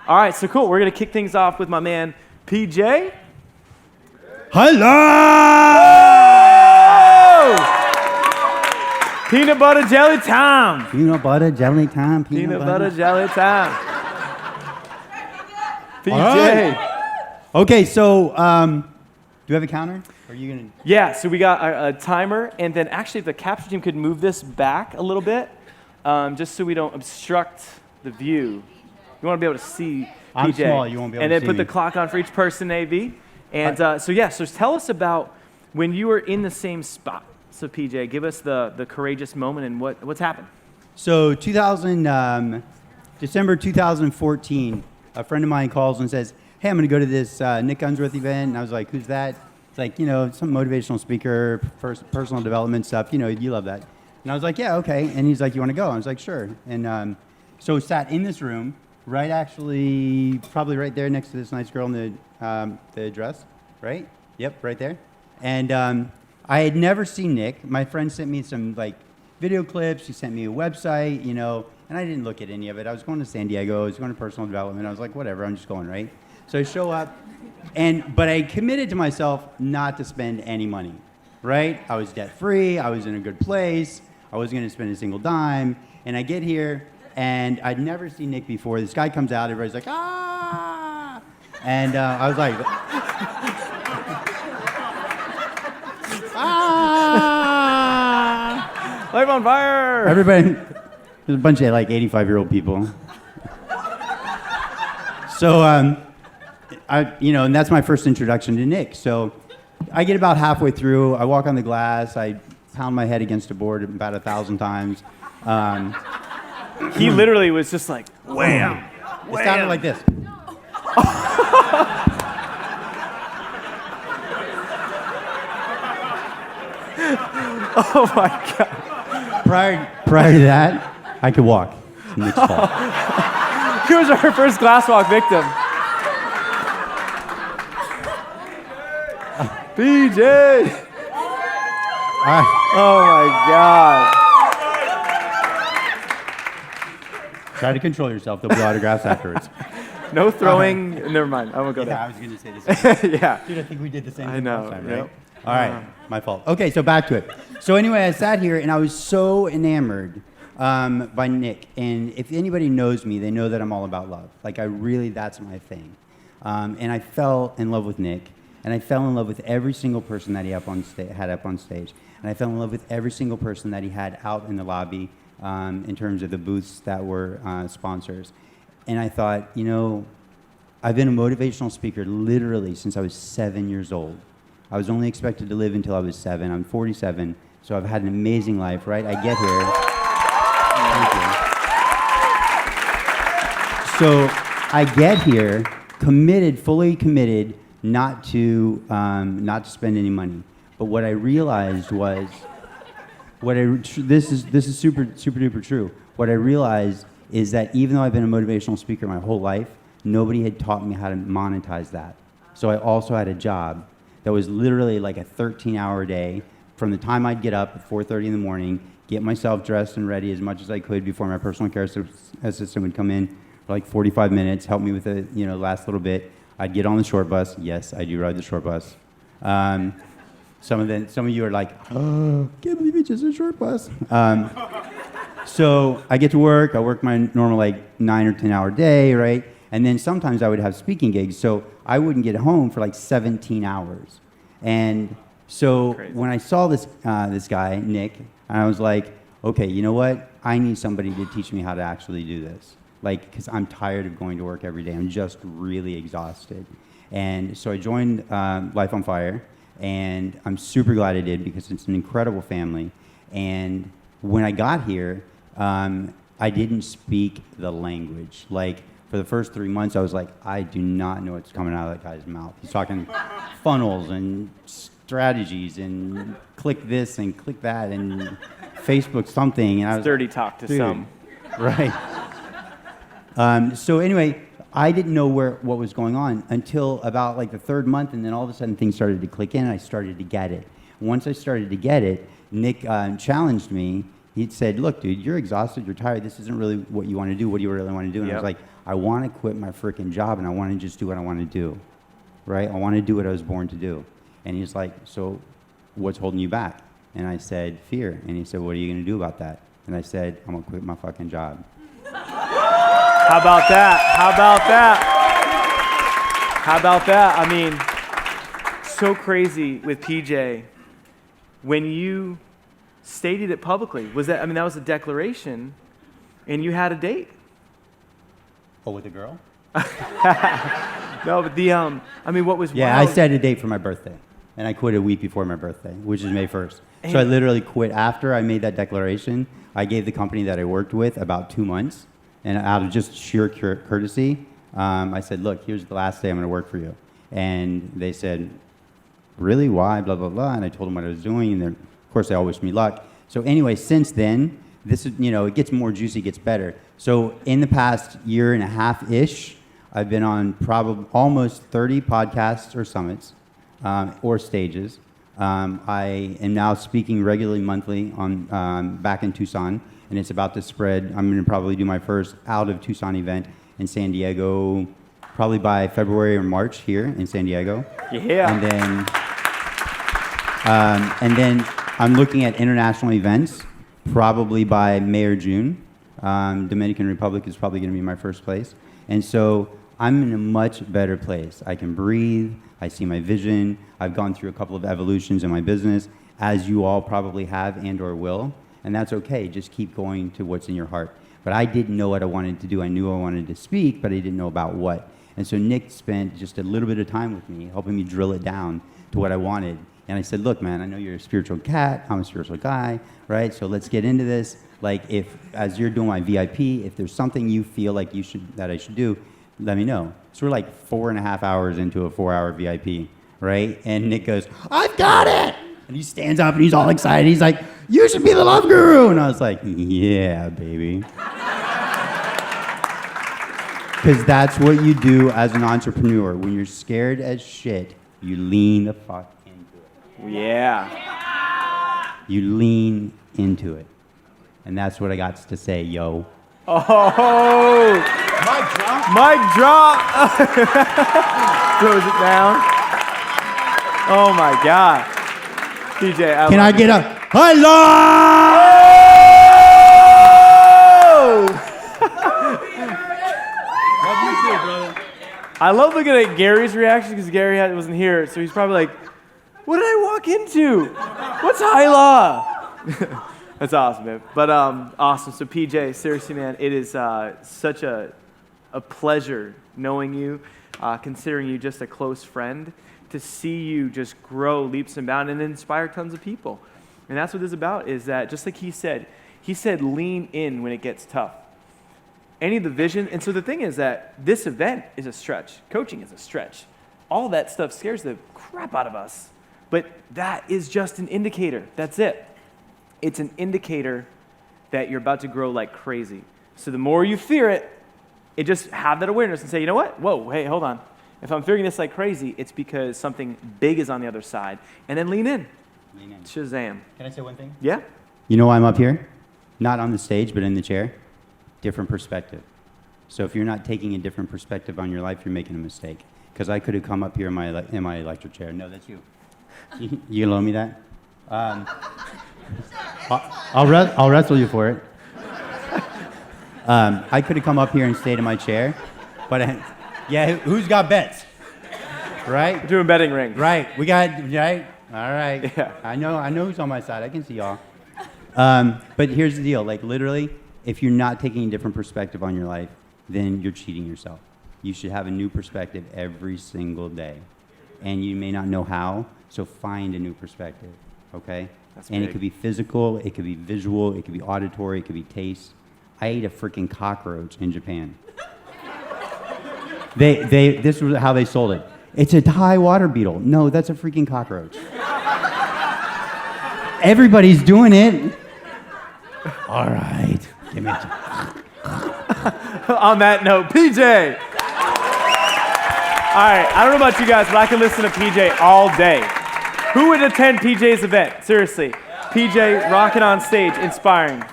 All right, so cool. We're going to kick things off with my man, PJ. Hello! Peanut butter jelly time. Peanut butter jelly time. Peanut butter jelly time. PJ. Right. Okay, so do you have a counter? Or are you gonna? Yeah, so we got a timer, and then actually if the capture team could move this back a little bit, just so we don't obstruct the view. You want to be able to see I'm PJ. small, you won't be able and to then see put me. the clock on for each person, AV. And so tell us about when you were in the same spot. So PJ, give us the courageous moment and what's happened. So December 2014, a friend of mine calls and says, hey, I'm going to go to this Nick Unsworth event. And I was like, who's that? It's like, some motivational speaker, personal development stuff. You love that. And I was like, yeah, okay. And he's like, you want to go? I was like, sure. And so we sat in this room, probably right there next to this nice girl in the dress, right? Yep, right there. And I had never seen Nick. My friend sent me some video clips. He sent me a website, and I didn't look at any of it. I was going to San Diego. I was going to personal development. I was like, whatever, I'm just going, right? So I show up, but I committed to myself not to spend any money, right? I was debt-free. I was in a good place. I wasn't going to spend a single dime. And I get here, and I'd never seen Nick before. This guy comes out. Everybody's like, ah! And I was like, ah! Life on fire! Everybody, there's a bunch of 85-year-old people. So, and that's my first introduction to Nick. So I get about halfway through. I walk on the glass. I pound my head against a board about 1,000 times. He literally was just like, wham! It sounded like this. Oh my God. Prior to that, I could walk. Nick's fault. He was our first glasswalk victim. PJ! All right. Oh my God. Try to control yourself. There'll be autographs afterwards. No throwing. Never mind. I won't go Yeah, there. I was going to say the same. Yeah. Dude, I think we did the same I thing know, last time, right? yep. All right, my fault. Okay, so back to it. So anyway, I sat here and I was so enamored by Nick. And if anybody knows me, they know that I'm all about love. That's my thing. And I fell in love with Nick. And I fell in love with every single person that he had up on stage. And I fell in love with every single person that he had out in the lobby in terms of the booths that were sponsors. And I thought, I've been a motivational speaker literally since I was 7 years old. I was only expected to live until I was 7. I'm 47, so I've had an amazing life, right? I get here. Thank you. So I get here, fully committed, not to spend any money. But what I realized was, this is super duper true. What I realized is that even though I've been a motivational speaker my whole life, nobody had taught me how to monetize that. So I also had a job that was literally like a 13-hour day from the time I'd get up at 4:30 in the morning, get myself dressed and ready as much as I could before my personal care assistant would come in for 45 minutes, help me with the last little bit. I'd get on the short bus. Yes, I do ride the short bus. Some of you are like, oh, can't believe it's just a short bus. So I get to work. I work my normal 9 or 10-hour day, right? And then sometimes I would have speaking gigs, so I wouldn't get home for 17 hours. And so when I saw this guy, Nick, I was like, okay, you know what? I need somebody to teach me how to actually do this. Because I'm tired of going to work every day. I'm just really exhausted. And so I joined Life on Fire, and I'm super glad I did because it's an incredible family. And when I got here, I didn't speak the language. For the first 3 months, I was like, I do not know what's coming out of that guy's mouth. He's talking funnels and strategies and click this and click that and Facebook something. And I was dirty talk to some. Right. So anyway, I didn't know what was going on until about the third month, and then all of a sudden things started to click in, and I started to get it. Once I started to get it, Nick challenged me. he said, look, dude, you're exhausted, you're tired. This isn't really what you want to do. What do you really want to do? And I was like, I want to quit my freaking job and I want to just do what I want to do, right? I want to do what I was born to do. And he's like, so what's holding you back? And I said, fear. And he said, what are you going to do about that? And I said, I'm going to quit my fucking job. How about that? How about that? How about that? I mean, so crazy with PJ. When you stated it publicly, that was a declaration, and you had a date. Oh, with a girl? No, but what was Yeah, wild? I set a date for my birthday, and I quit a week before my birthday, which is May 1st. So I literally quit after I made that declaration. I gave the company that I worked with about 2 months, and out of just sheer courtesy, I said, look, here's the last day I'm going to work for you. And they said, really, why, blah, blah, blah. And I told them what I was doing, and of course, they all wished me luck. So anyway, since then, this is, it gets more juicy, gets better. So in the past year and a half-ish, I've been on probably almost 30 podcasts or summits or stages. I am now speaking regularly monthly on back in Tucson, and it's about to spread. I'm going to probably do my first out of Tucson event in San Diego, probably by February or March here in San Diego. Yeah. And then I'm looking at international events, probably by May or June. Dominican Republic is probably going to be my first place. And so I'm in a much better place. I can breathe. I see my vision. I've gone through a couple of evolutions in my business, as you all probably have and or will. And that's okay. Just keep going to what's in your heart. But I didn't know what I wanted to do. I knew I wanted to speak, but I didn't know about what. And so Nick spent just a little bit of time with me, helping me drill it down to what I wanted. And I said, look, man, I know you're a spiritual cat. I'm a spiritual guy, right? So let's get into this. Like, as you're doing my VIP, if there's something you feel like that I should do, let me know. So we're like 4.5 hours into a 4-hour VIP, right? And Nick goes, I've got it! And he stands up and he's all excited. He's like, you should be the love guru. And I was like, yeah, baby. Because that's what you do as an entrepreneur. When you're scared as shit, you lean the fuck into it. Yeah. You lean into it. And that's what I got to say, yo. Oh! Mic drop. Mic drop! Throws it down. Oh my God. PJ, Can I get a hello? Love you too, brother. I love looking at Gary's reaction because Gary wasn't here, so he's probably like, what did I walk into? What's Hyla? That's awesome, man. But awesome. So PJ, seriously, man, it is such a pleasure knowing you, considering you just a close friend, to see you just grow leaps and bounds and inspire tons of people. And that's what this is about, is that just like he said lean in when it gets tough. Any of the vision, and so the thing is that this event is a stretch. Coaching is a stretch. All that stuff scares the crap out of us. But that is just an indicator. That's it. It's an indicator that you're about to grow like crazy. So the more you fear it, just have that awareness and say, you know what? Whoa, hey, hold on. If I'm fearing this like crazy, it's because something big is on the other side. And then lean in. Lean in. Shazam. Can I say one thing? Yeah? You know why I'm up here? Not on the stage, but in the chair. Different perspective. So if you're not taking a different perspective on your life, you're making a mistake. Because I could have come up here in my electric chair. No, that's you. You loan me that? I'll wrestle you for it. I could have come up here and stayed in my chair, but yeah, who's got bets? Right? We're doing betting ring. Right. We got right. All right. Yeah. I know who's on my side. I can see y'all. But here's the deal. Like literally, if you're not taking a different perspective on your life, then you're cheating yourself. You should have a new perspective every single day, and you may not know how. So find a new perspective. Okay. That's and big. it could be physical, it could be visual, it could be auditory, it could be taste. I ate a freaking cockroach in Japan. This was how they sold it. It's a Thai water beetle. No, that's a freaking cockroach. Everybody's doing it. All right. Give me On that note, PJ. All right, I don't know about you guys, but I can listen to PJ all day. Who would attend PJ's event? Seriously. PJ rocking on stage, inspiring.